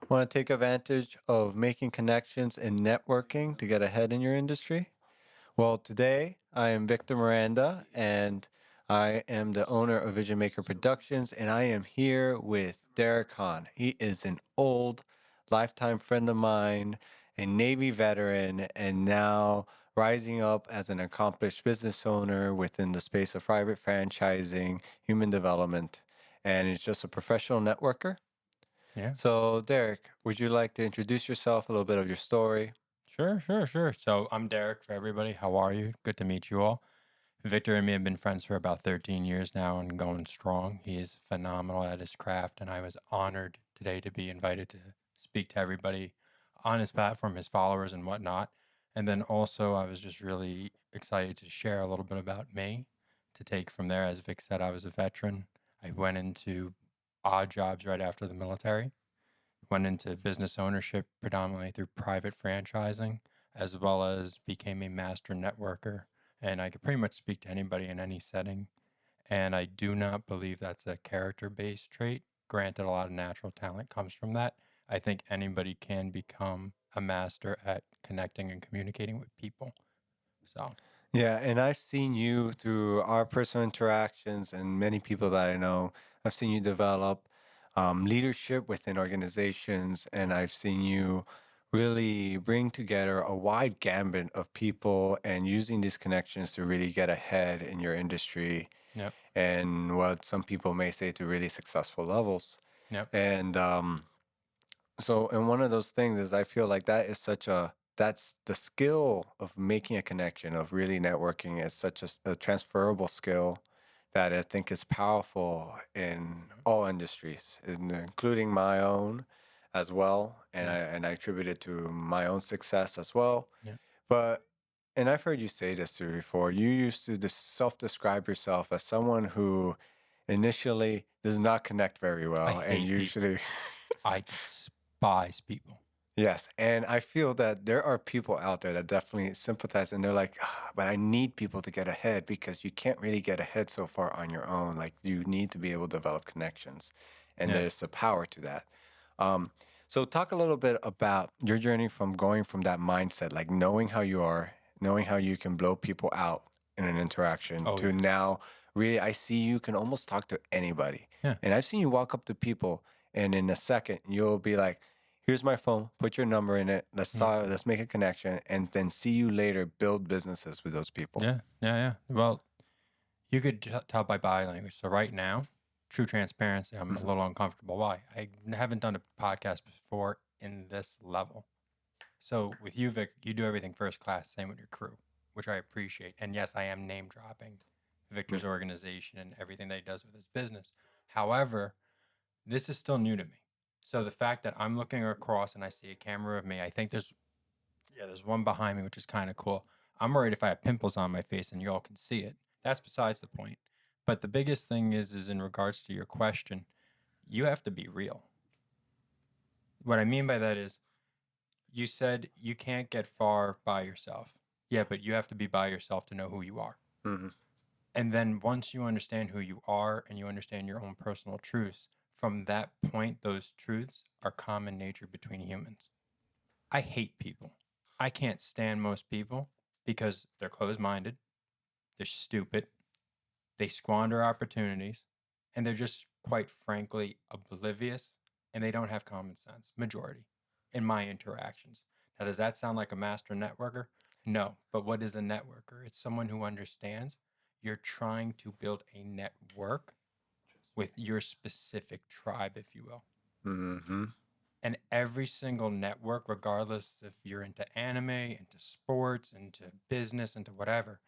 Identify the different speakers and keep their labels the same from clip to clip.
Speaker 1: Want to take advantage of making connections and networking to get ahead in your industry? Well, today I am Victor Miranda and I am the owner of Vision Maker Productions, and I am here with Derek Hahn. He is an old lifetime friend of mine, a Navy veteran, and now rising up as an accomplished business owner within the space of private franchising, human development, and he's just a professional networker.
Speaker 2: Yeah,
Speaker 1: So, Derek, would you like to introduce yourself, a little bit of your story?
Speaker 2: sure. So I'm Derek for everybody. How are you? Good to meet you all. Victor and me have been friends for about 13 years now and going strong. He is phenomenal at his craft, and I was honored today to be invited to speak to everybody on his platform, his followers, and whatnot. And then also, I was just really excited to share a little bit about me to take from there. As Vic said, I was a veteran. I went into odd jobs right after the military. Went into business ownership predominantly through private franchising, as well as became a master networker. And I could pretty much speak to anybody in any setting. And I do not believe that's a character based trait. Granted, a lot of natural talent comes from that. I think anybody can become a master at connecting and communicating with people. So,
Speaker 1: Yeah, and I've seen you through our personal interactions and many people that I know. I've seen you develop leadership within organizations, and I've seen you really bring together a wide gambit of people and using these connections to really get ahead in your industry
Speaker 2: yep,
Speaker 1: and what some people may say to really successful levels.
Speaker 2: yep.
Speaker 1: And So, and one of those things is I feel like that's the skill of making a connection, of really networking is such a transferable skill that I think is powerful in
Speaker 2: Yep.
Speaker 1: all industries, including my own as well.
Speaker 2: Yeah,
Speaker 1: And I attribute it to my own success as well.
Speaker 2: yeah.
Speaker 1: But, and I've heard you say this to me before, you used to self-describe yourself as someone who initially does not connect very
Speaker 2: I
Speaker 1: well and
Speaker 2: hate people.
Speaker 1: usually
Speaker 2: I despise people.
Speaker 1: Yes, and I feel that there are people out there that definitely sympathize and they're like, "Ah, but I need people to get ahead because you can't really get ahead so far on your own. Like you need to be able to develop connections, and
Speaker 2: Yeah.
Speaker 1: there's a power to that." Um, so talk a little bit about your journey from going from that mindset, like knowing how you are, knowing how you can blow people out in an interaction,
Speaker 2: Oh,
Speaker 1: to
Speaker 2: yeah.
Speaker 1: now really I see you can almost talk to anybody.
Speaker 2: Yeah.
Speaker 1: And I've seen you walk up to people and in a second you'll be like, here's my phone, put your number in it, let's
Speaker 2: Yeah.
Speaker 1: talk, let's make a connection, and then see you later build businesses with those people.
Speaker 2: Yeah. Well, you could tell by body language. So right now, true transparency, I'm a
Speaker 1: Mhm.
Speaker 2: little uncomfortable. Why? I haven't done a podcast before in this level. So with you, Vic, you do everything first class, same with your crew, which I appreciate. And yes, I am name dropping
Speaker 1: Yeah.
Speaker 2: Victor's organization and everything that he does with his business. However, this is still new to me. So the fact that I'm looking across and I see a camera of me, I think there's one behind me, which is kind of cool. I'm worried if I have pimples on my face and y'all can see it. That's besides the point. But the biggest thing is in regards to your question, you have to be real. What I mean by that is you said you can't get far by yourself. Yeah, but you have to be by yourself to know who you are.
Speaker 1: Mhm.
Speaker 2: And then once you understand who you are and you understand your own personal truths, from that point, those truths are common nature between humans. I hate people. I can't stand most people because they're closed minded, they're stupid, they squander opportunities, and they're just quite frankly oblivious and they don't have common sense, majority, in my interactions. Now, does that sound like a master networker? No. But what is a networker? It's someone who understands you're trying to build a network with your specific tribe, if you will.
Speaker 1: Mhm.
Speaker 2: And every single network, regardless if you're into anime, into sports, into business, into whatever,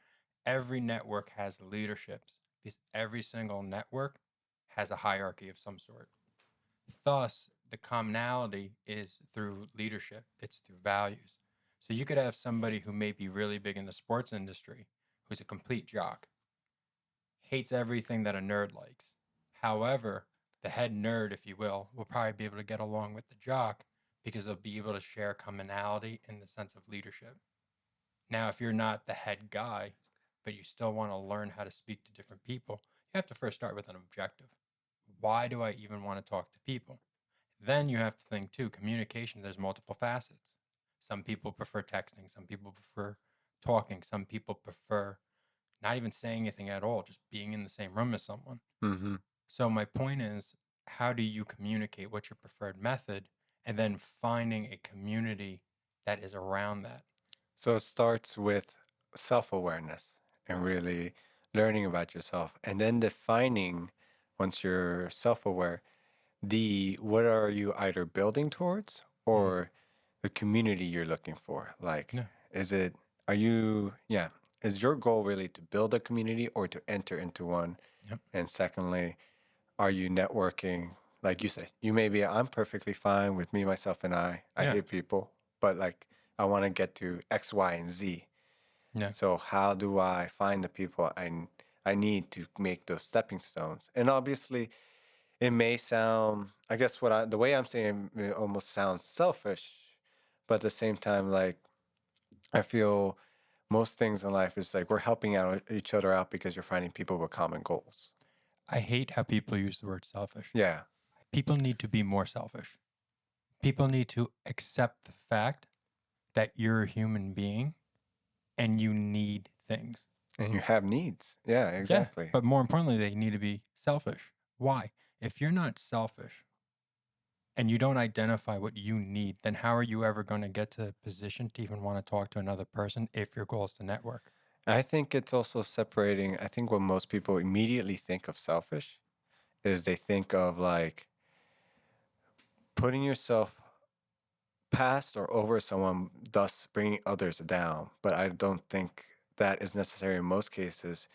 Speaker 2: every network has leaderships because every single network has a hierarchy of some sort. Thus, the commonality is through leadership, it's through values. So you could have somebody who may be really big in the sports industry who's a complete jock, hates everything that a nerd likes. However, the head nerd, if you will probably be able to get along with the jock because they'll be able to share commonality in the sense of leadership. Now, if you're not the head guy, but you still want to learn how to speak to different people, you have to first start with an objective. Why do I even want to talk to people? Then you have to think too, communication, there's multiple facets. Some people prefer texting, some people prefer talking, some people prefer not even saying anything at all, just being in the same room as someone.
Speaker 1: Mm-hmm.
Speaker 2: So my point is, how do you communicate? What's your preferred method? And then finding a community that is around that.
Speaker 1: So it starts with self-awareness and really learning about yourself, and then defining, once you're self-aware, what are you either building towards
Speaker 2: Mhm.
Speaker 1: or the community you're looking for. Like,
Speaker 2: Yeah.
Speaker 1: is it, are you, yeah, is your goal really to build a community or to enter into one?
Speaker 2: Yep.
Speaker 1: And secondly, are you networking? Like you said, you may be, I'm perfectly fine with me, myself, and I
Speaker 2: Yeah.
Speaker 1: hate people, but like, I want to get to X, Y, and Z.
Speaker 2: Yeah.
Speaker 1: So how do I find the people I need to make those stepping stones? And obviously, it may sound, I guess the way I'm saying it almost sounds selfish, but at the same time, like, I feel most things in life is like we're helping out each other out because you're finding people with common goals.
Speaker 2: I hate how people use the word selfish.
Speaker 1: Yeah.
Speaker 2: People need to be more selfish. People need to accept the fact that you're a human being and you need things.
Speaker 1: And you have needs. Yeah, exactly.
Speaker 2: Yeah, but more importantly, they need to be selfish. Why? If you're not selfish and you don't identify what you need, then how are you ever going to get to a position to even want to talk to another person if your goal is to network?
Speaker 1: I think it's also separating. I think what most people immediately think of selfish is they think of like putting yourself past or over someone, thus bringing others down. But I don't think that is necessary in most cases.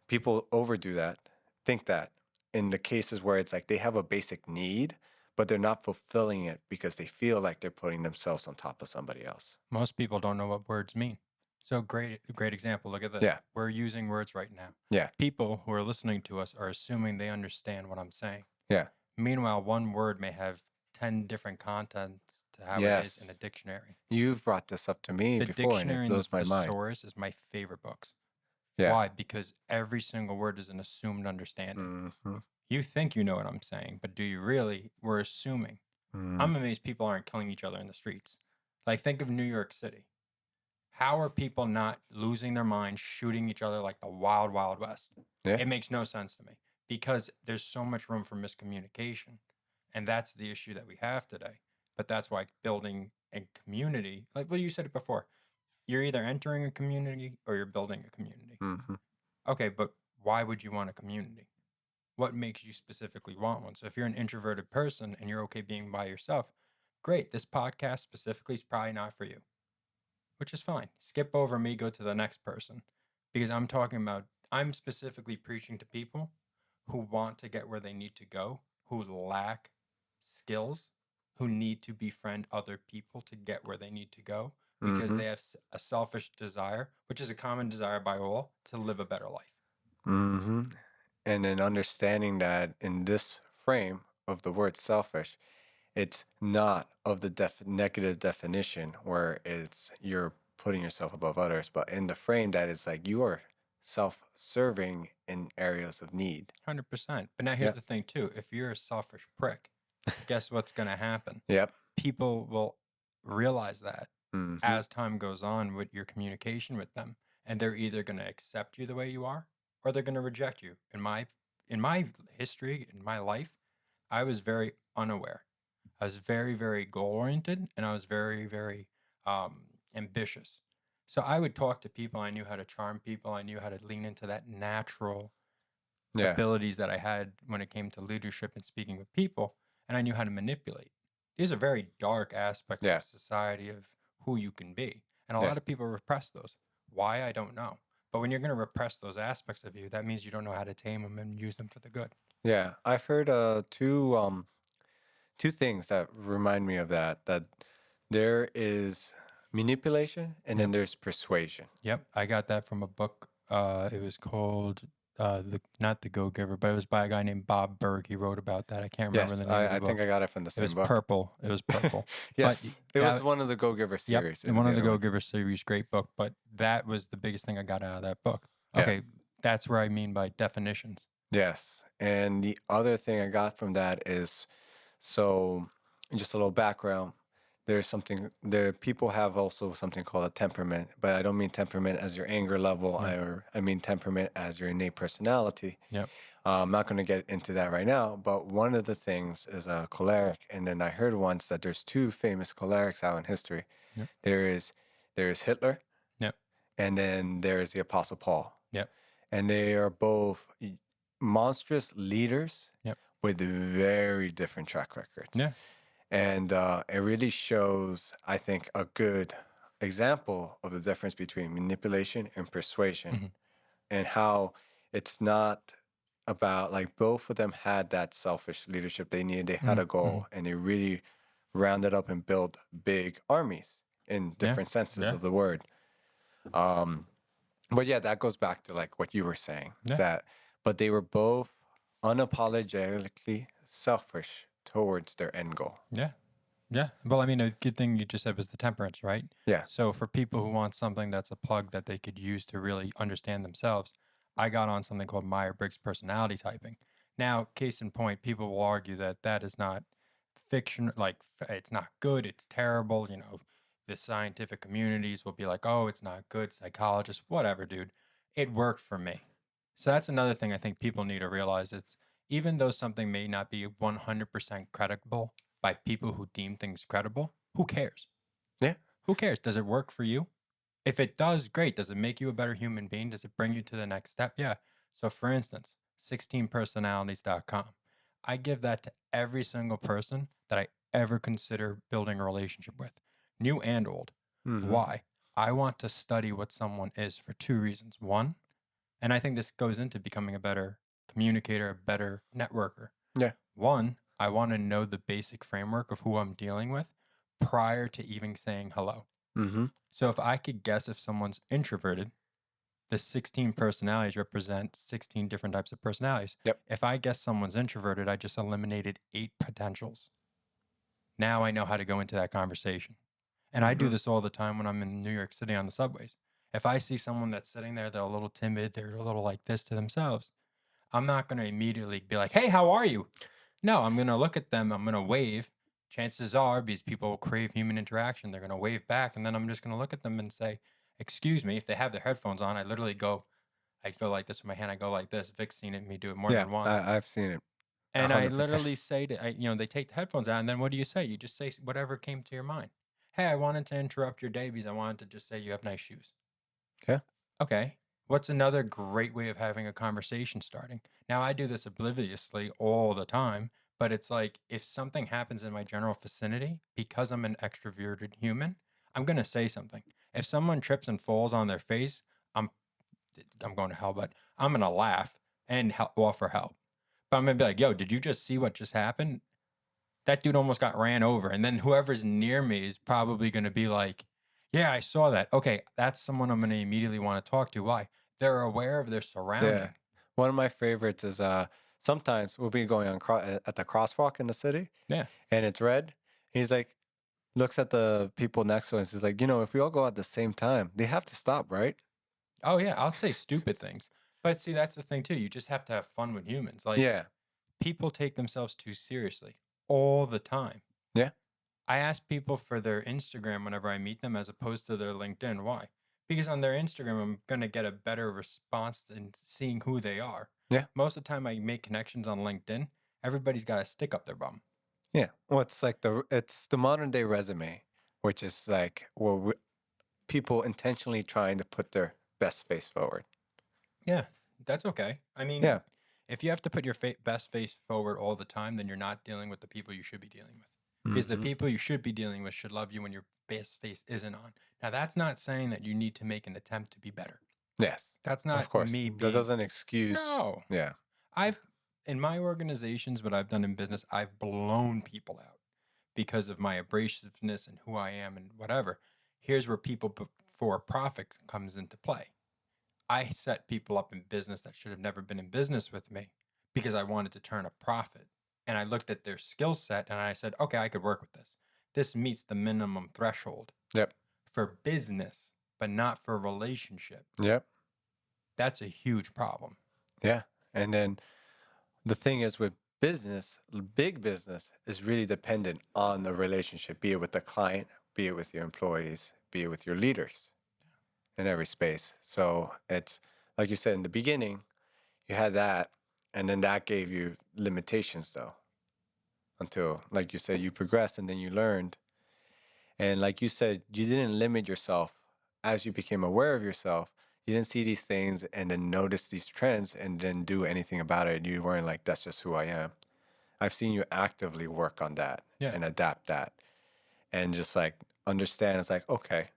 Speaker 1: People overdo that, think that in the cases where it's like they have a basic need, but they're not fulfilling it because they feel like they're putting themselves on top of somebody else.
Speaker 2: Most people don't know what words mean. So great example. Look at this.
Speaker 1: Yeah.
Speaker 2: We're using words right now.
Speaker 1: Yeah.
Speaker 2: People who are listening to us are assuming they understand what I'm saying.
Speaker 1: Yeah.
Speaker 2: Meanwhile, one word may have 10 different contents to how it is in a
Speaker 1: Yes.
Speaker 2: dictionary.
Speaker 1: You've brought this up to me
Speaker 2: The
Speaker 1: before and it
Speaker 2: dictionary and the
Speaker 1: blows my mind.
Speaker 2: thesaurus is my favorite books.
Speaker 1: Yeah.
Speaker 2: Why? Because every single word is an assumed understanding.
Speaker 1: Mm-hmm.
Speaker 2: You think you know what I'm saying, but do you really? We're assuming. I'm amazed people aren't killing each other in the streets. Like, think of New York City. How are people not losing their minds, shooting each other like the wild, wild west?
Speaker 1: Yeah.
Speaker 2: It makes no sense to me because there's so much room for miscommunication. And that's the issue that we have today. But that's why building a community, like what you said it before, you're either entering a community or you're building a community.
Speaker 1: Mm-hmm.
Speaker 2: Okay, but why would you want a community? What makes you specifically want one? So if you're an introverted person and you're okay being by yourself, great. This podcast specifically is probably not for you, which is fine. Skip over me, go to the next person. Because I'm specifically preaching to people who want to get where they need to go, who lack skills, who need to befriend other people to get where they need to go because
Speaker 1: Mm-hmm.
Speaker 2: they have a selfish desire, which is a common desire by all, to live a better life.
Speaker 1: Mm-hmm. And then understanding that in this frame of the word selfish, it's not of the negative definition where it's you're putting yourself above others, but in the frame that is like you are self-serving in areas of need.
Speaker 2: 100%. But now here's the thing, too. If you're a selfish prick, guess what's going to happen?
Speaker 1: Yep.
Speaker 2: People will realize that
Speaker 1: Mm-hmm.
Speaker 2: as time goes on with your communication with them, and they're either going to accept you the way you are or they're going to reject you. In my history, in my life, I was very unaware. I was very, very goal oriented, and I was very, very ambitious. So I would talk to people. I knew how to charm people. I knew how to lean into that natural abilities that I had when it came to leadership and speaking with people, and I knew how to manipulate. These are very dark aspects of society of who you can be, and a lot of people repress those. Why, I don't know. But when you're going to repress those aspects of you, that means you don't know how to tame them and use them for the good.
Speaker 1: Yeah, I've heard two things that remind me of that. That there is manipulation and then there's persuasion.
Speaker 2: Yep, I got that from a book. It was called not the Go Giver, but it was by a guy named Bob Berg. He wrote about that. I can't remember the name of the
Speaker 1: I
Speaker 2: book.
Speaker 1: think I got it from the
Speaker 2: It
Speaker 1: same
Speaker 2: was
Speaker 1: book.
Speaker 2: purple. It was purple.
Speaker 1: Yes, it was one of the Go Giver series.
Speaker 2: Yep, one of the Go Giver series, great book. But that was the biggest thing I got out of that book. Okay, that's where I mean by definitions.
Speaker 1: Yes, and the other thing I got from that is So, just a little background. There's something there. People have also something called a temperament, but I don't mean temperament as your anger level.
Speaker 2: Yeah.
Speaker 1: I mean temperament as your innate personality.
Speaker 2: Yep.
Speaker 1: I'm not going to get into that right now, but one of the things is a choleric, and then I heard once that there's two famous cholerics out in history.
Speaker 2: Yep.
Speaker 1: There is Hitler,
Speaker 2: Yep.
Speaker 1: and then there is the Apostle Paul,
Speaker 2: Yep.
Speaker 1: and they are both monstrous leaders
Speaker 2: Yep.
Speaker 1: with very different track records.
Speaker 2: Yeah.
Speaker 1: And it really shows, I think, a good example of the difference between manipulation and persuasion,
Speaker 2: Mhm.
Speaker 1: and how it's not about, like, both of them had that selfish leadership they needed. They had a
Speaker 2: Mhm.
Speaker 1: goal, and they really rounded up and built big armies in
Speaker 2: Yeah.
Speaker 1: different senses
Speaker 2: Yeah.
Speaker 1: of the word. Um, but yeah, that goes back to like what you were saying,
Speaker 2: Yeah.
Speaker 1: that, but they were both unapologetically selfish towards their end goal.
Speaker 2: Yeah. Yeah. Well, I mean, a good thing you just said was the temperance, right?
Speaker 1: Yeah.
Speaker 2: So for people who want something that's a plug that they could use to really understand themselves, I got on something called Myers-Briggs personality typing. Now, case in point, people will argue that that is not fiction, like it's not good, it's terrible. You know, the scientific communities will be like, oh, it's not good. Psychologists, whatever, dude. It worked for me. So that's another thing I think people need to realize. It's even though something may not be 100% credible by people who deem things credible, who cares?
Speaker 1: Yeah.
Speaker 2: Who cares? Does it work for you? If it does, great. Does it make you a better human being? Does it bring you to the next step? Yeah. So, for instance, 16personalities.com. I give that to every single person that I ever consider building a relationship with, new and old.
Speaker 1: Mm-hmm.
Speaker 2: Why? I want to study what someone is for two reasons. One, and I think this goes into becoming a better communicator, a better networker.
Speaker 1: Yeah.
Speaker 2: One, I want to know the basic framework of who I'm dealing with prior to even saying hello.
Speaker 1: Mm-hmm.
Speaker 2: So if I could guess if someone's introverted, the 16 personalities represent 16 different types of personalities.
Speaker 1: Yep.
Speaker 2: If I guess someone's introverted, I just eliminated 8 potentials. Now I know how to go into that conversation. And I do
Speaker 1: Mm-hmm.
Speaker 2: this all the time when I'm in New York City on the subways. If I see someone that's sitting there, they're a little timid, they're a little like this to themselves, I'm not going to immediately be like, hey, how are you? No, I'm going to look at them, I'm going to wave. Chances are, because people crave human interaction, they're going to wave back. And then I'm just going to look at them and say, excuse me. If they have their headphones on, I go like this with my hand. I go like this. Vic's seen me do it more
Speaker 1: Yeah.
Speaker 2: than once.
Speaker 1: I've seen it.
Speaker 2: And I
Speaker 1: 100%.
Speaker 2: literally say they take the headphones out, and then what do you say? You just say whatever came to your mind. Hey, I wanted to interrupt your day because I wanted to just say you have nice shoes.
Speaker 1: Yeah.
Speaker 2: Okay. What's another great way of having a conversation starting? Now, I do this obliviously all the time, but it's like if something happens in my general vicinity, because I'm an extroverted human, I'm going to say something. If someone trips and falls on their face, I'm I'm going to hell, but I'm going to laugh and offer help. But I'm going to be like, yo, did you just see what just happened? That dude almost got ran over. And then whoever's near me is probably going to be like, yeah, I saw that. Okay, that's someone I'm going to immediately want to talk to. Why? They're aware of their surrounding.
Speaker 1: Yeah. One of my favorites is sometimes we'll be going on at the crosswalk in the city,
Speaker 2: Yeah.
Speaker 1: and it's red. He's like, looks at the people next to us. He's like, if we all go at the same time, they have to stop, right?
Speaker 2: Oh, yeah. I'll say stupid things. But see, that's the thing, too. You just have to have fun with humans. Like,
Speaker 1: Yeah.
Speaker 2: people take themselves too seriously all the time.
Speaker 1: Yeah.
Speaker 2: I ask people for their Instagram whenever I meet them as opposed to their LinkedIn. Why? Because on their Instagram, I'm going to get a better response than seeing who they are.
Speaker 1: Yeah.
Speaker 2: Most of the time I make connections on LinkedIn, everybody's got a stick up their bum.
Speaker 1: Yeah. Well, it's like it's the modern day resume, which is like people intentionally trying to put their best face forward.
Speaker 2: Yeah, that's okay. I mean,
Speaker 1: Yeah.
Speaker 2: if you have to put your best face forward all the time, then you're not dealing with the people you should be dealing with. Because the
Speaker 1: Mhm.
Speaker 2: people you should be dealing with should love you when your best face isn't on. Now, that's not saying that you need to make an attempt to be better.
Speaker 1: Yes.
Speaker 2: That's
Speaker 1: Of
Speaker 2: not
Speaker 1: course.
Speaker 2: me
Speaker 1: That
Speaker 2: being.
Speaker 1: doesn't excuse.
Speaker 2: No.
Speaker 1: Yeah.
Speaker 2: In my organizations, what I've done in business, I've blown people out because of my abrasiveness and who I am and whatever. Here's where people before profit comes into play. I set people up in business that should have never been in business with me because I wanted to turn a profit. And I looked at their skill set and I said, okay, I could work with this. This meets the minimum threshold
Speaker 1: Yep.
Speaker 2: for business, but not for relationship.
Speaker 1: Yep.
Speaker 2: That's a huge problem.
Speaker 1: Yeah. And then the thing is with big business is really dependent on the relationship, be it with the client, be it with your employees, be it with your leaders in every space. So it's like you said in the beginning, you had that, and then that gave you limitations though, until, like you said, you progressed and then you learned. And like you said, you didn't limit yourself as you became aware of yourself. You didn't see these things and then notice these trends and then do anything about it. You weren't like, that's just who I am. I've seen you actively work on that
Speaker 2: Yeah.
Speaker 1: and adapt that and just like understand it's like, okay,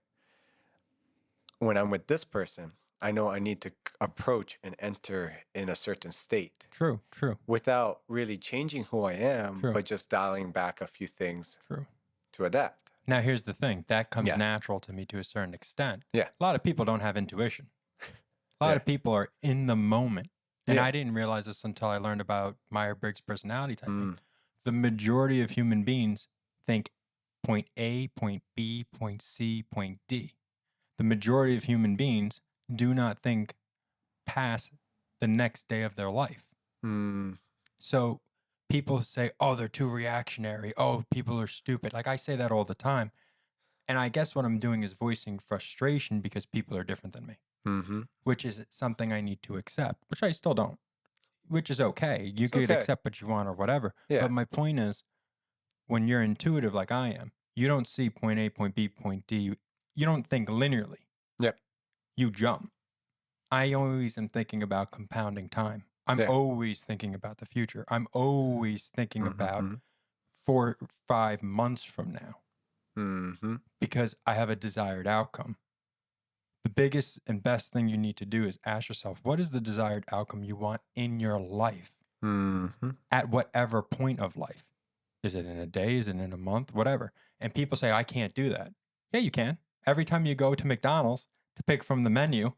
Speaker 1: when I'm with this person, I know I need to approach and enter in a certain state
Speaker 2: True.
Speaker 1: without really changing who I am,
Speaker 2: True.
Speaker 1: but just dialing back a few things
Speaker 2: True.
Speaker 1: to adapt.
Speaker 2: Now, here's the thing. That comes
Speaker 1: Yeah.
Speaker 2: natural to me to a certain extent.
Speaker 1: Yeah.
Speaker 2: A lot of people don't have intuition. A lot
Speaker 1: Yeah.
Speaker 2: of people are in the moment. And
Speaker 1: Yeah.
Speaker 2: I didn't realize this until I learned about Myers-Briggs personality typing.
Speaker 1: Mm.
Speaker 2: The majority of human beings think point A, point B, point C, point D. The majority of human beings do not think past the next day of their life.
Speaker 1: Mm.
Speaker 2: So people say, oh, they're too reactionary. Oh, people are stupid. Like I say that all the time. And I guess what I'm doing is voicing frustration because people are different than me,
Speaker 1: Mm-hmm.
Speaker 2: which is something I need to accept, which I still don't, which is okay. You
Speaker 1: It's
Speaker 2: could
Speaker 1: okay.
Speaker 2: accept what you want or whatever.
Speaker 1: Yeah.
Speaker 2: But my point is, when you're intuitive like I am, you don't see point A, point B, point D. You don't think linearly.
Speaker 1: Yep.
Speaker 2: You jump. I always am thinking about compounding time. I'm
Speaker 1: Yeah.
Speaker 2: always thinking about the future. I'm always thinking about
Speaker 1: Mm-hmm.
Speaker 2: 4 or 5 months from now
Speaker 1: Mm-hmm.
Speaker 2: because I have a desired outcome. The biggest and best thing you need to do is ask yourself, what is the desired outcome you want in your life
Speaker 1: Mm-hmm.
Speaker 2: at whatever point of life? Is it in a day? Is it in a month? Whatever. And people say, I can't do that. Yeah, you can. Every time you go to McDonald's to pick from the menu,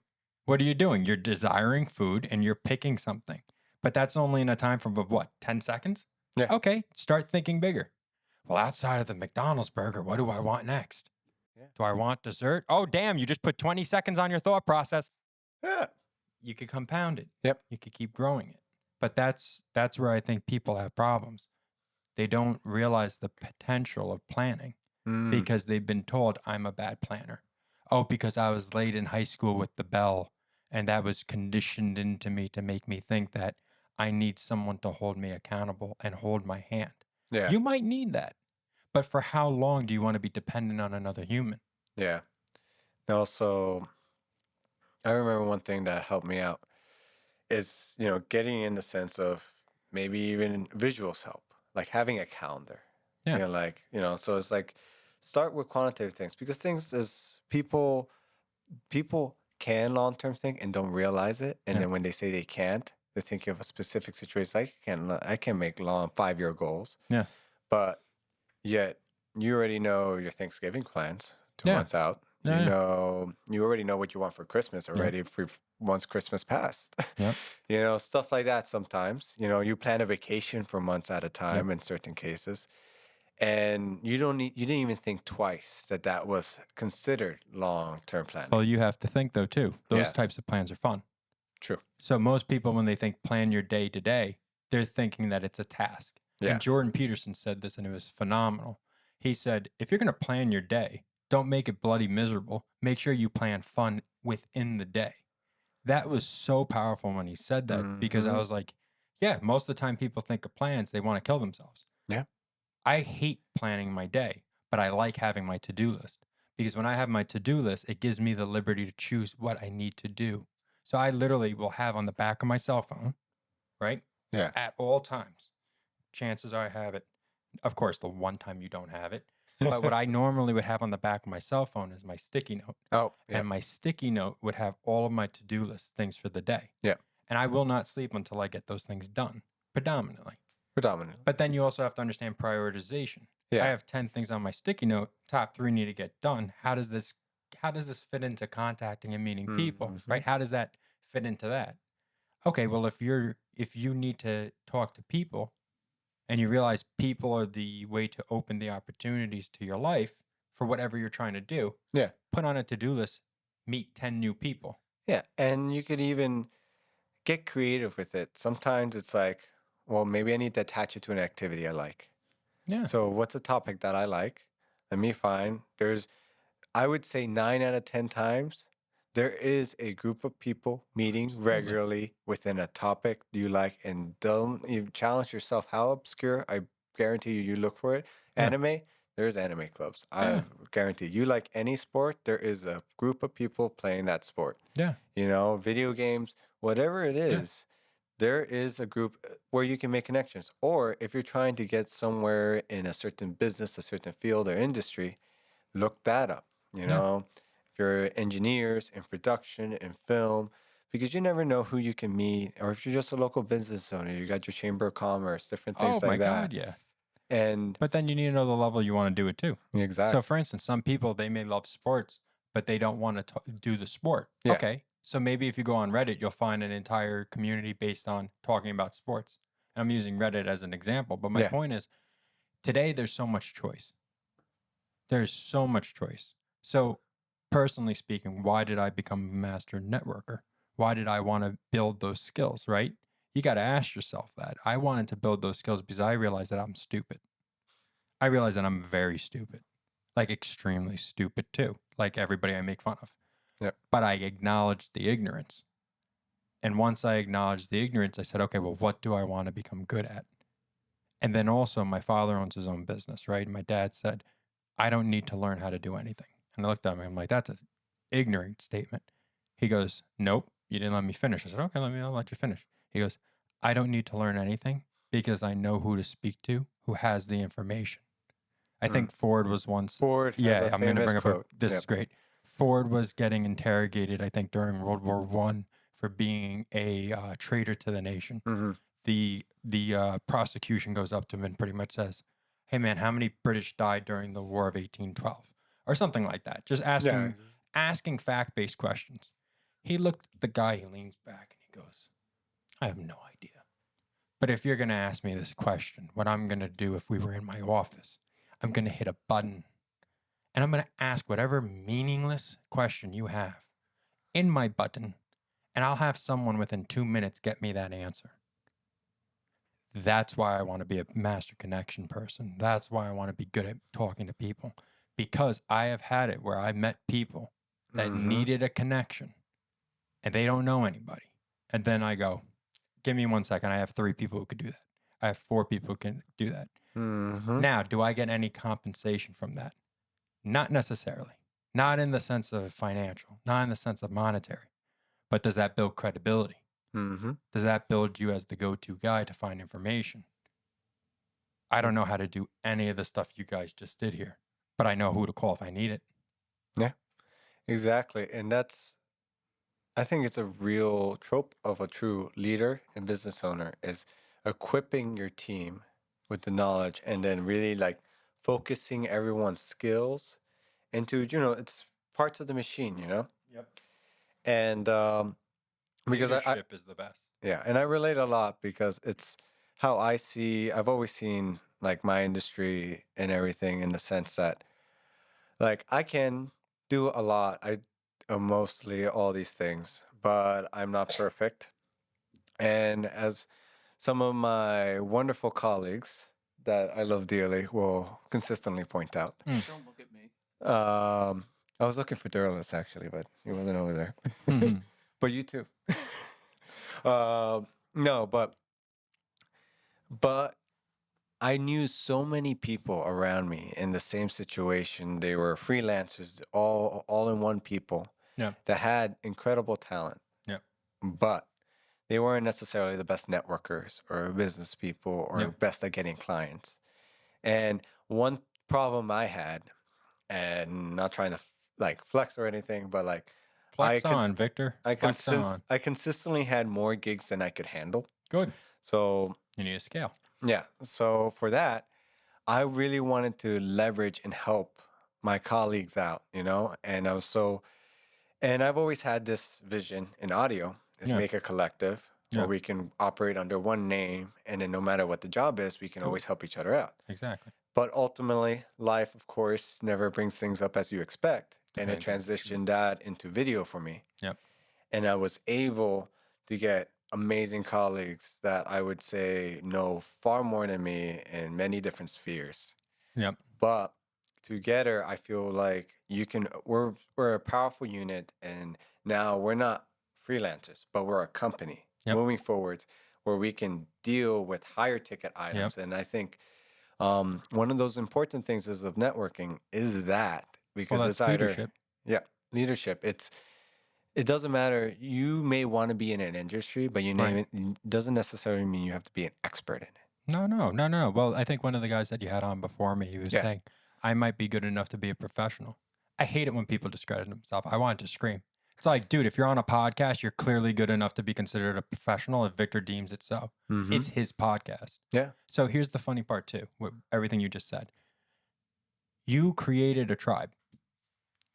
Speaker 2: what are you doing? You're desiring food and you're picking something. But that's only in a time frame of what, 10 seconds?
Speaker 1: Yeah.
Speaker 2: Okay, start thinking bigger. Well, outside of the McDonald's burger, what do I want next?
Speaker 1: Yeah.
Speaker 2: Do I want dessert? Oh, damn, you just put 20 seconds on your thought process.
Speaker 1: Yeah.
Speaker 2: You could compound it.
Speaker 1: Yep.
Speaker 2: You could keep growing it. But that's where I think people have problems. They don't realize the potential of planning because they've been told I'm a bad planner. Oh, because I was late in high school with the bell and that was conditioned into me to make me think that I need someone to hold me accountable and hold my hand.
Speaker 1: Yeah.
Speaker 2: You might need that. But for how long do you want to be dependent on another human?
Speaker 1: Yeah. Also, I remember one thing that helped me out is, getting in the sense of maybe even visuals help, like having a calendar.
Speaker 2: Yeah.
Speaker 1: So it's like start with quantitative things because things is people can long-term think and don't realize it. And
Speaker 2: Yeah.
Speaker 1: then when they say they can't, they think of a specific situation. I can make long 5-year goals.
Speaker 2: Yeah.
Speaker 1: But yet you already know your Thanksgiving plans 2
Speaker 2: Yeah.
Speaker 1: months out.
Speaker 2: Yeah.
Speaker 1: You already know what you want for Christmas already once Christmas passed.
Speaker 2: Yep.
Speaker 1: Stuff like that sometimes. You plan a vacation for months at a time in certain cases. And you didn't even think twice that was considered long-term planning.
Speaker 2: Well, you have to think though too. Those
Speaker 1: Yeah.
Speaker 2: types of plans are fun.
Speaker 1: True.
Speaker 2: So most people, when they think plan your day to day, they're thinking that it's a task.
Speaker 1: Yeah.
Speaker 2: And Jordan Peterson said this, and it was phenomenal. He said, if you're going to plan your day, don't make it bloody miserable. Make sure you plan fun within the day. That was so powerful when he said that because I was like, yeah, most of the time people think of plans, they want to kill themselves.
Speaker 1: Yeah.
Speaker 2: I hate planning my day, but I like having my to-do list because when I have my to-do list, it gives me the liberty to choose what I need to do. So I literally will have on the back of my cell phone, right?
Speaker 1: Yeah.
Speaker 2: At all times. Chances are I have it. Of course, the one time you don't have it. But what I normally would have on the back of my cell phone is my sticky note.
Speaker 1: Oh, yeah.
Speaker 2: And my sticky note would have all of my to-do list things for the day.
Speaker 1: Yeah.
Speaker 2: And I will not sleep until I get those things done, predominantly.
Speaker 1: Predominantly.
Speaker 2: But then you also have to understand prioritization.
Speaker 1: Yeah.
Speaker 2: I have 10 things on my sticky note. Top 3 need to get done. How does this fit into contacting and meeting people, right? How does that fit into that? Okay, well, if you need to talk to people and you realize people are the way to open the opportunities to your life for whatever you're trying to do,
Speaker 1: Yeah.
Speaker 2: put on a to-do list, meet 10 new people.
Speaker 1: Yeah. And you could even get creative with it. Sometimes it's like, well, maybe I need to attach it to an activity I like.
Speaker 2: Yeah.
Speaker 1: So what's a topic that I like? Let me find. I would say 9 out of 10 times, there is a group of people meeting
Speaker 2: Absolutely.
Speaker 1: regularly within a topic you like, and don't you challenge yourself how obscure. I guarantee you look for it.
Speaker 2: Yeah.
Speaker 1: Anime, there's anime clubs.
Speaker 2: Yeah.
Speaker 1: I guarantee you like any sport, there is a group of people playing that sport.
Speaker 2: Yeah.
Speaker 1: Video games, whatever it
Speaker 2: Yeah.
Speaker 1: is, there is a group where you can make connections. Or if you're trying to get somewhere in a certain business, a certain field or industry, look that up.
Speaker 2: Yeah.
Speaker 1: If you're engineers in production, in film, because you never know who you can meet, or if you're just a local business owner, you got your chamber of commerce, different
Speaker 2: Oh
Speaker 1: things
Speaker 2: my
Speaker 1: like
Speaker 2: God.
Speaker 1: that.
Speaker 2: Yeah.
Speaker 1: And
Speaker 2: But then you need to know the level you want to do it too. So,
Speaker 1: exactly.
Speaker 2: for instance, some people they may love sports, but they don't want to do the sport.
Speaker 1: Yeah.
Speaker 2: Okay, so maybe if you go on Reddit, you'll find an entire community based on talking about sports. And I'm using Reddit as an example, but my
Speaker 1: Yeah.
Speaker 2: point is, today there's so much choice. There's so much choice. So, personally speaking, why did I become a master networker? Why did I want to build those skills? Right? You got to ask yourself that. I wanted to build those skills because I realized that I'm stupid. I realize that I'm very stupid, like extremely stupid too, like everybody I make fun of.
Speaker 1: Yep.
Speaker 2: But I acknowledged the ignorance. And once I acknowledged the ignorance, I said, okay, well, what do I want to become good at? And then also, my father owns his own business, right? My dad said, I don't need to learn how to do anything. And I looked at him, I'm like, that's an ignorant statement. He goes, nope, you didn't let me finish. I said, okay, I'll let you finish. He goes, I don't need to learn anything because I know who to speak to who has the information. I think Ford was once.
Speaker 1: Ford has
Speaker 2: Yeah,
Speaker 1: a
Speaker 2: I'm going to
Speaker 1: famous
Speaker 2: bring up a.
Speaker 1: quote.
Speaker 2: This
Speaker 1: Yep.
Speaker 2: is great. Ford was getting interrogated, I think, during World War One for being a traitor to the nation.
Speaker 1: Mm-hmm.
Speaker 2: The prosecution goes up to him and pretty much says, "Hey, man, how many British died during the War of 1812?" or something like that. Just
Speaker 1: Yeah.
Speaker 2: asking fact-based questions. He looked at the guy. He leans back and he goes, "I have no idea. But if you're going to ask me this question, what I'm going to do if we were in my office, I'm going to hit a button and I'm going to ask whatever meaningless question you have in my button, and I'll have someone within 2 minutes get me that answer." That's why I want to be a master connection person. That's why I want to be good at talking to people, because I have had it where I met people that needed a connection and they don't know anybody. And then I go, give me 1 second. I have 3 people who could do that. I have 4 people who can do that.
Speaker 1: Mm-hmm.
Speaker 2: Now, do I get any compensation from that? Not necessarily. Not in the sense of financial, not in the sense of monetary. But does that build credibility?
Speaker 1: Mm-hmm.
Speaker 2: Does that build you as the go-to guy to find information? I don't know how to do any of the stuff you guys just did here, but I know who to call if I need it.
Speaker 1: Yeah, exactly. And I think it's a real trope of a true leader and business owner is equipping your team with the knowledge and then really like focusing everyone's skills into, it's parts of the machine.
Speaker 2: Yep.
Speaker 1: And because
Speaker 2: Leadership is the best.
Speaker 1: yeah, and I relate a lot because it's how I've always seen like my industry and everything in the sense that like I can do a lot. I mostly all these things, but I'm not perfect. And as some of my wonderful colleagues that I love dearly will consistently point out,
Speaker 3: Don't look at me.
Speaker 1: I was looking for Durlus actually, but he wasn't over there.
Speaker 2: Mhm.
Speaker 1: But you too. No, but I knew so many people around me in the same situation. They were freelancers, all in one people
Speaker 2: Yeah.
Speaker 1: that had incredible talent.
Speaker 2: Yeah.
Speaker 1: But they weren't necessarily the best networkers or business people or
Speaker 2: Yeah.
Speaker 1: best at getting clients. And one problem I had, and not trying to like flex or anything, but like
Speaker 2: Flex on, Victor. Flex on.
Speaker 1: I consistently had more gigs than I could handle.
Speaker 2: Good.
Speaker 1: So
Speaker 2: You need a scale.
Speaker 1: yeah, so for that, I really wanted to leverage and help my colleagues out. And I've always had this vision in audio is
Speaker 2: Yeah.
Speaker 1: make a collective
Speaker 2: Yeah.
Speaker 1: where we can operate under one name, and then no matter what the job is, we can
Speaker 2: Cool.
Speaker 1: always help each other out.
Speaker 2: Exactly.
Speaker 1: But ultimately, life, of course, never brings things up as you expect, and it
Speaker 2: Depends on the
Speaker 1: transitioned that into video for me.
Speaker 2: Yep.
Speaker 1: And I was able to get amazing colleagues that I would say know far more than me in many different spheres.
Speaker 2: Yep.
Speaker 1: But together, I feel like we're a powerful unit, and now we're not freelancers, but we're a company
Speaker 2: Yep.
Speaker 1: moving forward where we can deal with higher ticket
Speaker 2: Yep.
Speaker 1: items. And I think one of those important things is of networking is that
Speaker 2: Well,
Speaker 1: because it's
Speaker 2: that's
Speaker 1: either
Speaker 2: leadership.
Speaker 1: yeah leadership. It doesn't matter. You may want to be in an industry, but
Speaker 2: Right.
Speaker 1: it doesn't necessarily mean you have to be an expert in it.
Speaker 2: No, no, no, no. Well, I think one of the guys that you had on before me, he was
Speaker 1: Yeah.
Speaker 2: saying, I might be good enough to be a professional. I hate it when people discredit themselves. I wanted to scream. It's like, dude, if you're on a podcast, you're clearly good enough to be considered a professional if Victor deems it so.
Speaker 1: Mm-hmm.
Speaker 2: It's his podcast.
Speaker 1: Yeah.
Speaker 2: So here's the funny part, too, with everything you just said. You created a tribe.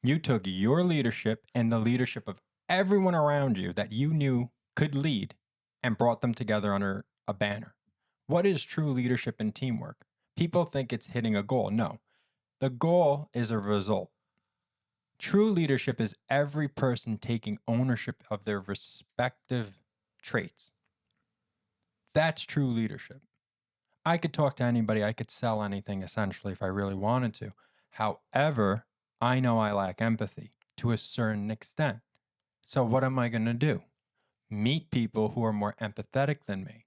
Speaker 2: You took your leadership and the leadership of everyone around you that you knew could lead and brought them together under a banner. What is true leadership and teamwork? People think it's hitting a goal. No, the goal is a result. True leadership is every person taking ownership of their respective traits. That's true leadership. I could talk to anybody, I could sell anything essentially if I really wanted to. However, I know I lack empathy to a certain extent. So, what am I going to do? Meet people who are more empathetic than me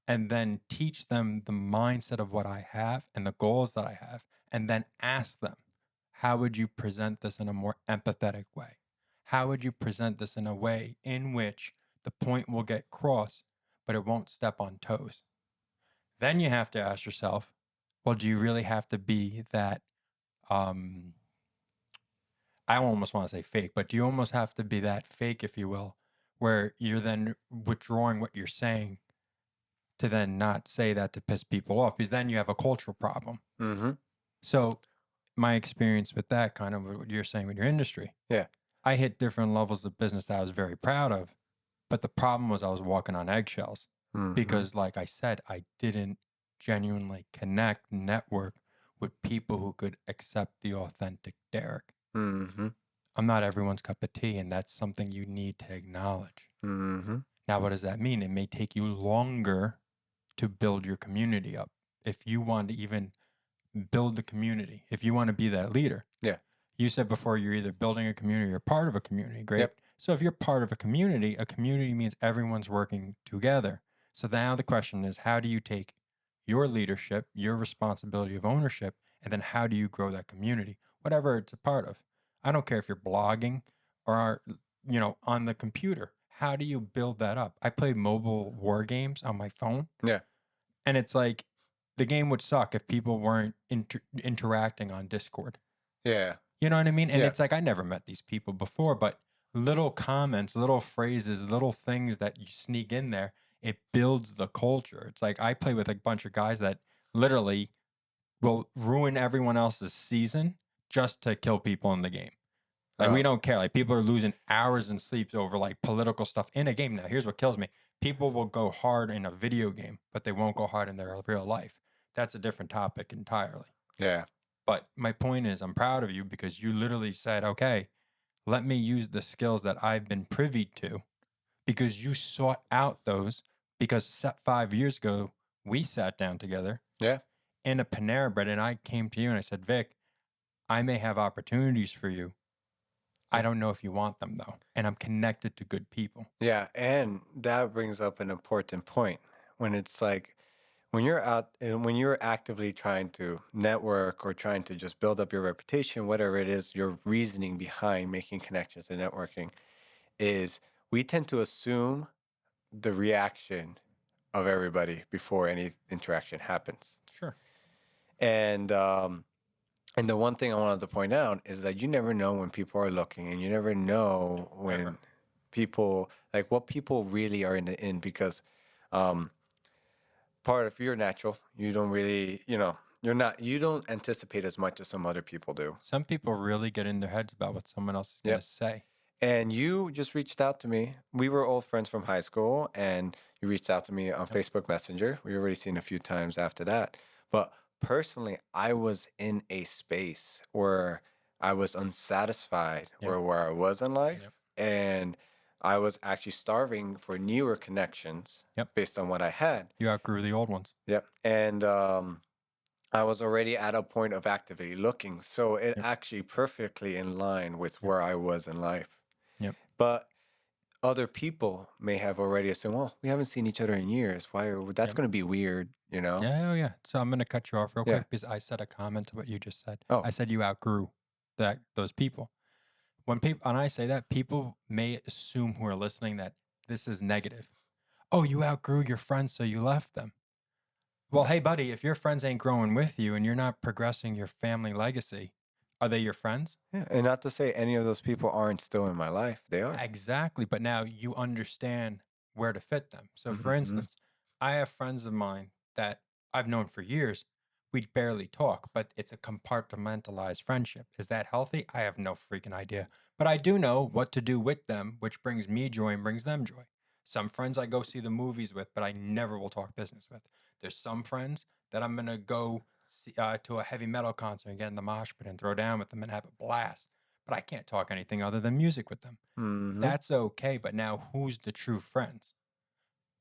Speaker 2: and then teach them the mindset of what I have and the goals that I have, and then ask them, how would you present this in a more empathetic way? How would you present this in a way in which the point will get crossed, but it won't step on toes? Then you have to ask yourself, well, do you really have to be that? Um, I almost want to say fake, but do you almost have to be that fake, if you will, where you're then withdrawing what you're saying to then not say that to piss people off? Because then you have a cultural problem.
Speaker 1: Mm-hmm.
Speaker 2: So, my experience with that, kind of what you're saying with your industry,
Speaker 1: Yeah.
Speaker 2: I hit different levels of business that I was very proud of. But the problem was I was walking on eggshells
Speaker 1: Mm-hmm.
Speaker 2: because, like I said, I didn't genuinely connect, network with people who could accept the authentic Derek.
Speaker 1: Mm-hmm.
Speaker 2: I'm not everyone's cup of tea, and that's something you need to acknowledge.
Speaker 1: Mm-hmm.
Speaker 2: Now, what does that mean? It may take you longer to build your community up. If you want to even build the community, if you want to be that leader.
Speaker 1: Yeah.
Speaker 2: You said before you're either building a community or part of a community. Great.
Speaker 1: Yep.
Speaker 2: So if you're part of a community means everyone's working together. So now the question is, how do you take your leadership, your responsibility of ownership, and then how do you grow that community, whatever it's a part of? I don't care if you're blogging or, on the computer. How do you build that up? I play mobile war games on my phone.
Speaker 1: Yeah.
Speaker 2: And it's like the game would suck if people weren't interacting on Discord.
Speaker 1: Yeah.
Speaker 2: You know what I mean? And
Speaker 1: Yeah.
Speaker 2: it's like I never met these people before, but little comments, little phrases, little things that you sneak in there, it builds the culture. It's like I play with a bunch of guys that literally will ruin everyone else's season just to kill people in the game. Like we don't care. Like people are losing hours in sleep over like political stuff in a game. Now, here's what kills me. People will go hard in a video game, but they won't go hard in their real life. That's a different topic entirely.
Speaker 1: Yeah.
Speaker 2: But my point is, I'm proud of you because you literally said, okay, let me use the skills that I've been privy to because you sought out those. Because 5 years ago, we sat down together
Speaker 1: Yeah.
Speaker 2: in a Panera Bread and I came to you and I said, Vic, I may have opportunities for you. I don't know if you want them though. And I'm connected to good people.
Speaker 1: Yeah. And that brings up an important point when it's like when you're out and when you're actively trying to network or trying to just build up your reputation, whatever it is, your reasoning behind making connections and networking is we tend to assume the reaction of everybody before any interaction happens.
Speaker 2: Sure.
Speaker 1: And the one thing I wanted to point out is that you never know when people are looking, and you never know when
Speaker 2: Ever.
Speaker 1: people like what people really are in because um, part of your natural, you don't really, you don't anticipate as much as some other people do.
Speaker 2: Some people really get in their heads about what someone else is going
Speaker 1: Yep.
Speaker 2: to say.
Speaker 1: And you just reached out to me. We were old friends from high school, and you reached out to me on Facebook Messenger. We already seen a few times after that. But personally, I was in a space where I was unsatisfied
Speaker 2: Yep.
Speaker 1: or where I was in life.
Speaker 2: Yep.
Speaker 1: And I was actually starving for newer connections
Speaker 2: Yep.
Speaker 1: based on what I had.
Speaker 2: You outgrew the old ones.
Speaker 1: Yep. And I was already at a point of actively looking. So it
Speaker 2: Yep.
Speaker 1: actually perfectly in line with
Speaker 2: Yep.
Speaker 1: where I was in life.
Speaker 2: Yep.
Speaker 1: But other people may have already assumed, well, we haven't seen each other in years. That's
Speaker 2: Yep.
Speaker 1: going to be weird, you know?
Speaker 2: Yeah. Oh, yeah. So I'm going to cut you off real
Speaker 1: Yeah.
Speaker 2: quick because I said a comment to what you just said.
Speaker 1: Oh,
Speaker 2: I said you outgrew those people. When I say that, people may assume who are listening that this is negative. Oh, you outgrew your friends, so you left them. Well,
Speaker 1: no.
Speaker 2: hey, buddy, if your friends ain't growing with you and you're not progressing your family legacy, are they your friends?
Speaker 1: Yeah. And not to say any of those people aren't still in my life. They are.
Speaker 2: Exactly. But now you understand where to fit them. So, for
Speaker 1: Mm-hmm.
Speaker 2: instance, I have friends of mine that I've known for years. We barely talk, but it's a compartmentalized friendship. Is that healthy? I have no freaking idea. But I do know what to do with them, which brings me joy and brings them joy. Some friends I go see the movies with, but I never will talk business with. There's some friends that I'm going to go to a heavy metal concert and get in the mosh pit and throw down with them and have a blast. But I can't talk anything other than music with them.
Speaker 1: Mm-hmm.
Speaker 2: That's okay. But now who's the true friends?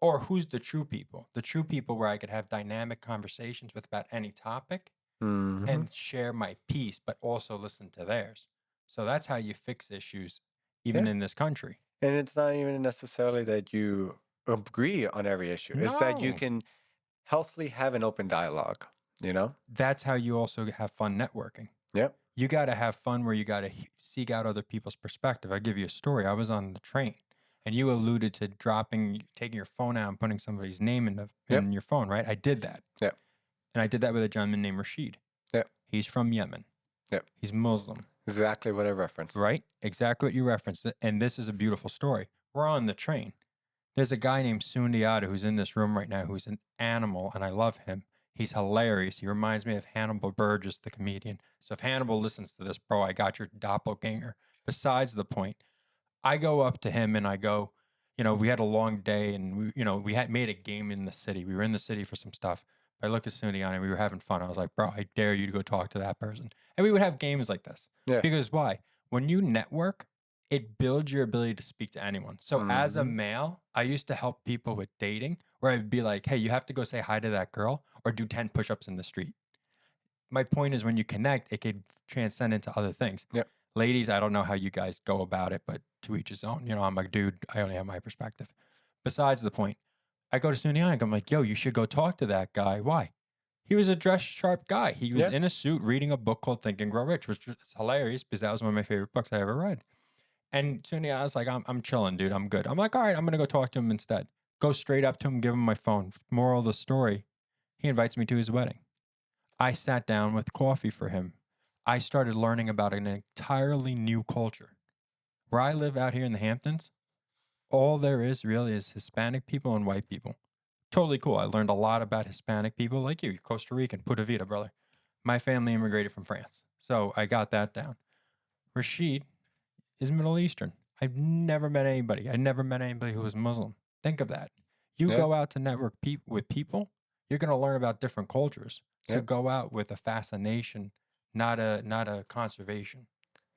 Speaker 2: Or who's the true people? The true people where I could have dynamic conversations with about any topic
Speaker 1: Mm-hmm.
Speaker 2: and share my piece, but also listen to theirs. So that's how you fix issues, even
Speaker 1: Yeah.
Speaker 2: in this country.
Speaker 1: And it's not even necessarily that you agree on every issue. It's that you
Speaker 2: No.
Speaker 1: can healthily have an open dialogue, you know?
Speaker 2: That's how you also have fun networking.
Speaker 1: Yep.
Speaker 2: You got to have fun where you got to seek out other people's perspective. I'll give you a story. I was on the train and you alluded to taking your phone out and putting somebody's name in
Speaker 1: Yep.
Speaker 2: your phone, right? I did that.
Speaker 1: Yep.
Speaker 2: And I did that with a gentleman named Rashid.
Speaker 1: Yep.
Speaker 2: He's from Yemen.
Speaker 1: Yep.
Speaker 2: He's Muslim.
Speaker 1: Exactly what I referenced.
Speaker 2: Right? Exactly what you referenced. And this is a beautiful story. We're on the train. There's a guy named Sundiata who's in this room right now who's an animal, and I love him. He's hilarious. He reminds me of Hannibal Burgess, the comedian. So if Hannibal listens to this, bro, I got your doppelganger. Besides the point, I go up to him and I go, we had a long day and we had made a game in the city. We were in the city for some stuff. I look at Sundiata and we were having fun. I was like, bro, I dare you to go talk to that person. And we would have games like this.
Speaker 1: Yeah.
Speaker 2: Because why? When you network, it builds your ability to speak to anyone. So as a
Speaker 1: Mhm.
Speaker 2: male, I used to help people with dating where I'd be like, hey, you have to go say hi to that girl or do 10 push-ups in the street. My point is when you connect, it could transcend into other things.
Speaker 1: Yep.
Speaker 2: Ladies, I don't know how you guys go about it, but to each his own. I'm a dude. I only have my perspective. Besides the point, I go to Sunny I'm like, yo, you should go talk to that guy. Why? He was a dressed sharp guy. He was
Speaker 1: Yeah.
Speaker 2: in a suit reading a book called Think and Grow Rich, which was hilarious because that was one of my favorite books I ever read. And Sunny I was like, I'm chilling, dude. I'm good. I'm like, all right, I'm gonna go talk to him instead. Go straight up to him, give him my phone. Moral of the story, he invites me to his wedding. I sat down with coffee for him. I started learning about an entirely new culture. Where I live out here in the Hamptons, all there is really is Hispanic people and white people. Totally cool. I learned a lot about Hispanic people like you, Costa Rican, Puerto Vida, brother. My family immigrated from France. So I got that down. Rashid is Middle Eastern. I've never met anybody. I never met anybody who was Muslim. Think of that. You
Speaker 1: Yeah.
Speaker 2: go out to network with people, you're going to learn about different cultures. So
Speaker 1: Yep.
Speaker 2: go out with a fascination, not a conservation.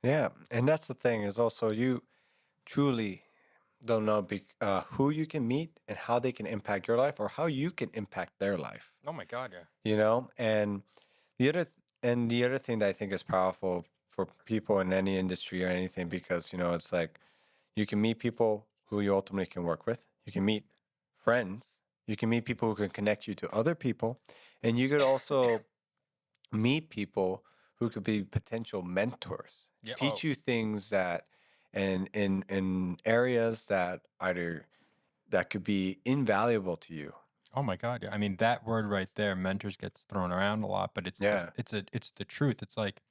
Speaker 1: Yeah. And that's the thing is also you truly don't know who you can meet and how they can impact your life or how you can impact their life.
Speaker 2: Oh my God, yeah.
Speaker 1: You know, and the other thing that I think is powerful for people in any industry or anything because it's like you can meet people who you ultimately can work with. You can meet friends. You can meet people who can connect you to other people, and you could also meet people who could be potential mentors,
Speaker 2: Yeah.
Speaker 1: teach you things that, and in areas that either that could be invaluable to you.
Speaker 2: Oh my God, yeah. I mean that word right there, mentors, gets thrown around a lot, but
Speaker 1: Yeah.
Speaker 2: it's the truth. It's like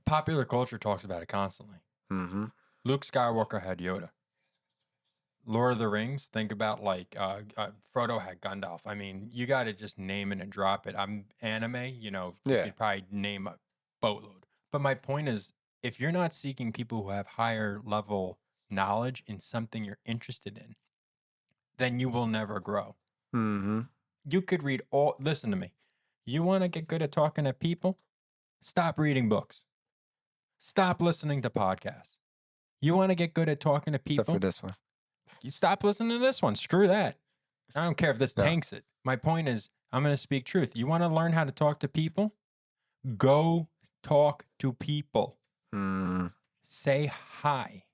Speaker 2: popular culture talks about it constantly.
Speaker 1: Mm-hmm.
Speaker 2: Luke Skywalker had Yoda. Lord of the Rings, think about like Frodo had Gandalf. I mean, you got to just name it and drop it. I'm anime, you
Speaker 1: Yeah.
Speaker 2: could probably name a boatload. But my point is, if you're not seeking people who have higher level knowledge in something you're interested in, then you will never grow.
Speaker 1: Mm-hmm.
Speaker 2: You could listen to me. You want to get good at talking to people? Stop reading books. Stop listening to podcasts. You want to get good at talking to
Speaker 1: Except for
Speaker 2: people?
Speaker 1: this one.
Speaker 2: You stop listening to this one. Screw that. I don't care if this
Speaker 1: No.
Speaker 2: tanks it. My point is, I'm going to speak truth. You want to learn how to talk to people? Go talk to people.
Speaker 1: Mm.
Speaker 2: Say hi.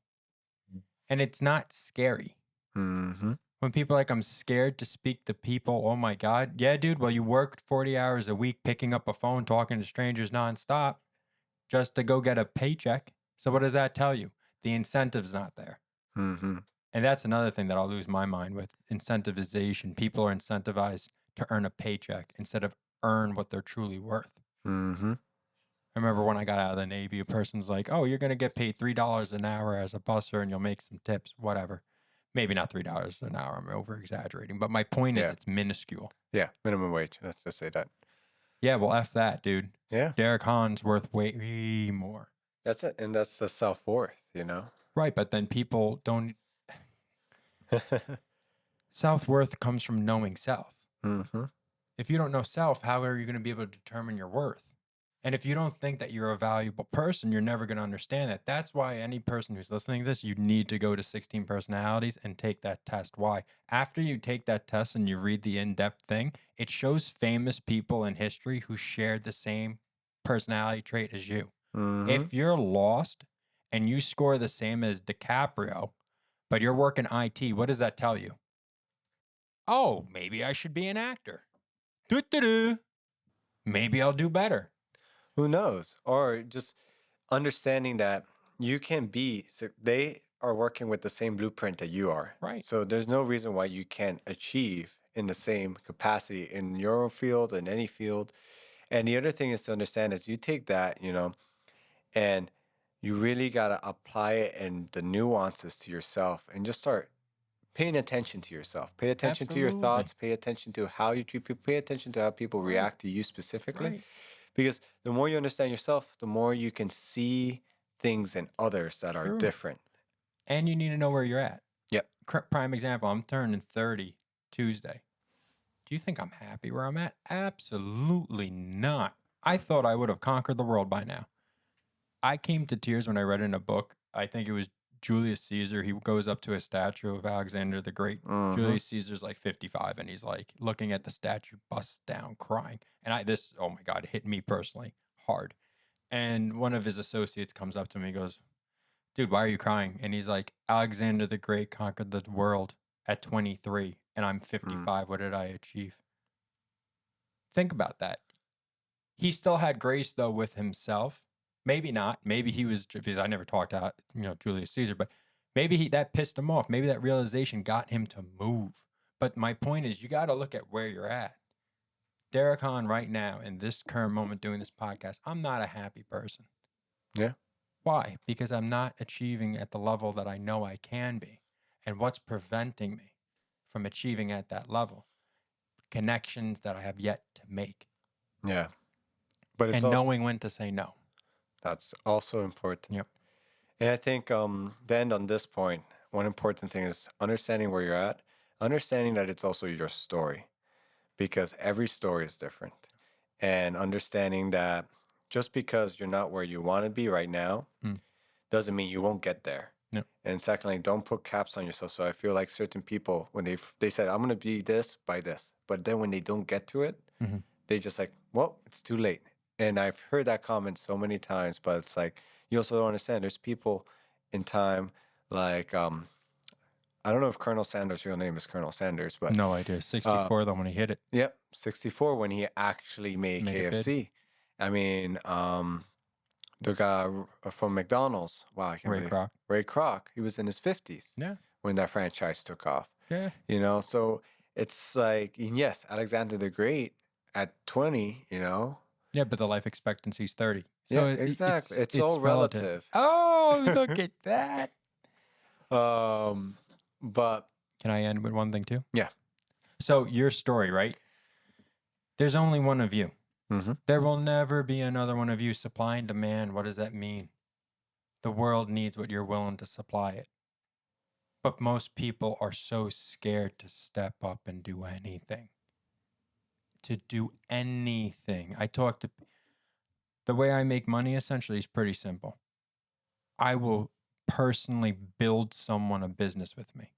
Speaker 2: And it's not scary.
Speaker 1: Mm-hmm.
Speaker 2: When people are like, I'm scared to speak to people. Oh my God. Yeah, dude. Well, you worked 40 hours a week picking up a phone, talking to strangers nonstop just to go get a paycheck. So what does that tell you? The incentive's not there.
Speaker 1: Mm-hmm.
Speaker 2: And that's another thing that I'll lose my mind with incentivization. People are incentivized to earn a paycheck instead of earn what they're truly worth.
Speaker 1: Mm-hmm.
Speaker 2: I remember when I got out of the Navy, a person's like, oh, you're going to get paid $3 an hour as a busser and you'll make some tips, whatever. Maybe not $3 an hour. I'm over exaggerating. But my point is
Speaker 1: Yeah.
Speaker 2: it's minuscule.
Speaker 1: Yeah. Minimum wage. Let's just say that.
Speaker 2: Yeah, well, F that, dude.
Speaker 1: Yeah.
Speaker 2: Derek Hahn's worth way more.
Speaker 1: That's it. And that's the self-worth, you know?
Speaker 2: Right, but then people don't. Self-worth comes from knowing self.
Speaker 1: Mm-hmm.
Speaker 2: If you don't know self, how are you going to be able to determine your worth? And if you don't think that you're a valuable person, you're never going to understand that. That's why any person who's listening to this, you need to go to 16 personalities and take that test. Why? After you take that test and you read the in-depth thing, it shows famous people in history who shared the same personality trait as you.
Speaker 1: Mm-hmm.
Speaker 2: If you're lost and you score the same as DiCaprio, but you're working IT, what does that tell you? Oh, maybe I should be an actor. Doo-doo-doo. Maybe I'll do better.
Speaker 1: Who knows? Or just understanding that you can be, so they are working with the same blueprint that you are.
Speaker 2: Right.
Speaker 1: So there's no reason why you can't achieve in the same capacity in your own field, in any field. And the other thing is to understand is you take that, you know, and you really got to apply it and the nuances to yourself and just start paying attention to yourself. Pay attention to your
Speaker 2: Absolutely.
Speaker 1: thoughts, pay attention to how you treat people, pay attention to how people
Speaker 2: Right.
Speaker 1: react to you specifically.
Speaker 2: Right.
Speaker 1: Because the more you understand yourself, the more you can see things in others that are
Speaker 2: True.
Speaker 1: different.
Speaker 2: And you need to know where you're at.
Speaker 1: Yep.
Speaker 2: Prime example, I'm turning 30 Tuesday. Do you think I'm happy where I'm at? Absolutely not. I thought I would have conquered the world by now. I came to tears when I read in a book. I think it was Julius Caesar. He goes up to a statue of Alexander the Great.
Speaker 1: Mhm.
Speaker 2: Julius Caesar's like 55 and he's like looking at the statue, busts down, crying. And this, oh my God, it hit me personally hard. And one of his associates comes up to me and goes, dude, why are you crying? And he's like, Alexander the Great conquered the world at 23 and I'm 55. What did I achieve? Think about that. He still had grace though with himself. Maybe not. Maybe he was, because I never talked out, Julius Caesar, but maybe that pissed him off. Maybe that realization got him to move. But my point is, you got to look at where you're at. Derek Hahn, right now, in this current moment doing this podcast, I'm not a happy person.
Speaker 1: Yeah.
Speaker 2: Why? Because I'm not achieving at the level that I know I can be. And what's preventing me from achieving at that level? Connections that I have yet to make.
Speaker 1: Yeah. But it's
Speaker 2: and knowing when to say no.
Speaker 1: That's also important.
Speaker 2: Yep.
Speaker 1: And I think then on this point, one important thing is understanding where you're at, understanding that it's also your story, because every story is different. And understanding that just because you're not where you want to be right now doesn't mean you won't get there.
Speaker 2: Yep.
Speaker 1: And secondly, don't put caps on yourself. So I feel like certain people, when they said, I'm going to be this by this, but then when they don't get to it, they just like, well, it's too late. And I've heard that comment so many times, but it's like, you also don't understand. There's people in time like, I don't know if Colonel Sanders' real name is Colonel Sanders, but
Speaker 2: no idea. 64 though when he hit it.
Speaker 1: Yep, 64 when he actually made KFC. I mean, the guy from McDonald's. Wow, I can't
Speaker 2: Ray
Speaker 1: believe
Speaker 2: Kroc.
Speaker 1: Ray Kroc. He was in his 50s.
Speaker 2: Yeah.
Speaker 1: When that franchise took off.
Speaker 2: Yeah.
Speaker 1: So it's like, yes, Alexander the Great at 20,
Speaker 2: Yeah, but the life expectancy is 30. So
Speaker 1: yeah, exactly. It's all relative.
Speaker 2: Oh, look at that.
Speaker 1: But
Speaker 2: can I end with one thing too?
Speaker 1: Yeah.
Speaker 2: So your story, right? There's only one of you.
Speaker 1: Mm-hmm.
Speaker 2: There will never be another one of you. Supply and demand. What does that mean? The world needs what you're willing to supply it. But most people are so scared to step up and do anything. To do anything. The way I make money essentially is pretty simple. I will personally build someone a business with me,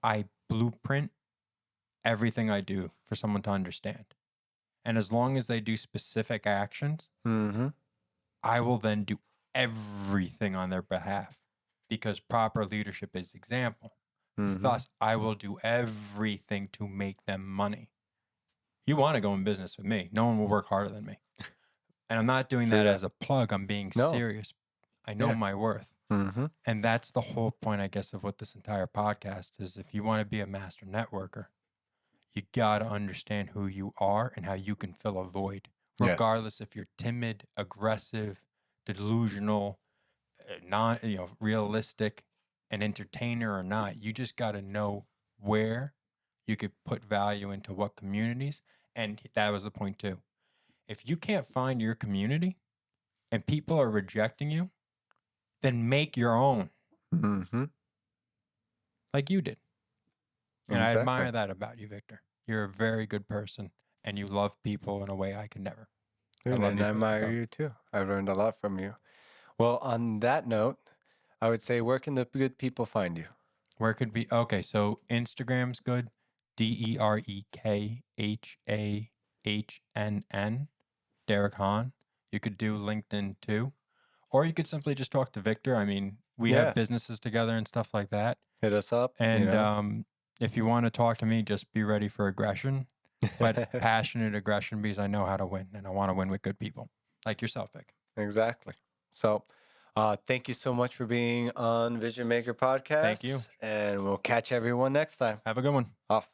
Speaker 2: I blueprint everything I do for someone to understand. And as long as they do specific actions,
Speaker 1: Mm-hmm.
Speaker 2: I will then do everything on their behalf because proper leadership is example.
Speaker 1: Mm-hmm.
Speaker 2: Thus, I will do everything to make them money. You want to go in business with me. No one will work harder than me. And I'm not doing
Speaker 1: True
Speaker 2: that
Speaker 1: that.
Speaker 2: as a plug. I'm being
Speaker 1: No.
Speaker 2: serious. I know
Speaker 1: Yeah.
Speaker 2: my worth.
Speaker 1: Mm-hmm.
Speaker 2: And that's the whole point, I guess, of what this entire podcast is. If you want to be a master networker, you got to understand who you are and how you can fill a void,
Speaker 1: Yes.
Speaker 2: regardless if you're timid, aggressive, delusional, realistic, an entertainer or not. You just got to know where you could put value into what communities. And that was the point too. If you can't find your community and people are rejecting you, then make your own
Speaker 1: Mm-hmm.
Speaker 2: like you did. And I
Speaker 1: Exactly.
Speaker 2: admire that about you, Victor. You're a very good person and you love people in a way I could never.
Speaker 1: Good,
Speaker 2: love
Speaker 1: and
Speaker 2: you
Speaker 1: I
Speaker 2: for that,
Speaker 1: admire
Speaker 2: bro.
Speaker 1: you too. I learned a lot from you. Well, on that note, I would say, where can the good people find you?
Speaker 2: Where could be okay? So Instagram's good. DerekHahn, Derek Hahn. You could do LinkedIn too, or you could simply just talk to Victor. I mean, we
Speaker 1: Yeah.
Speaker 2: have businesses together and stuff like that.
Speaker 1: Hit us up.
Speaker 2: And if you want to talk to me, just be ready for aggression, but passionate aggression because I know how to win and I want to win with good people like yourself, Vic.
Speaker 1: Exactly. So, thank you so much for being on Vision Maker Podcast.
Speaker 2: Thank you.
Speaker 1: And we'll catch everyone next time.
Speaker 2: Have a good one.
Speaker 1: Off.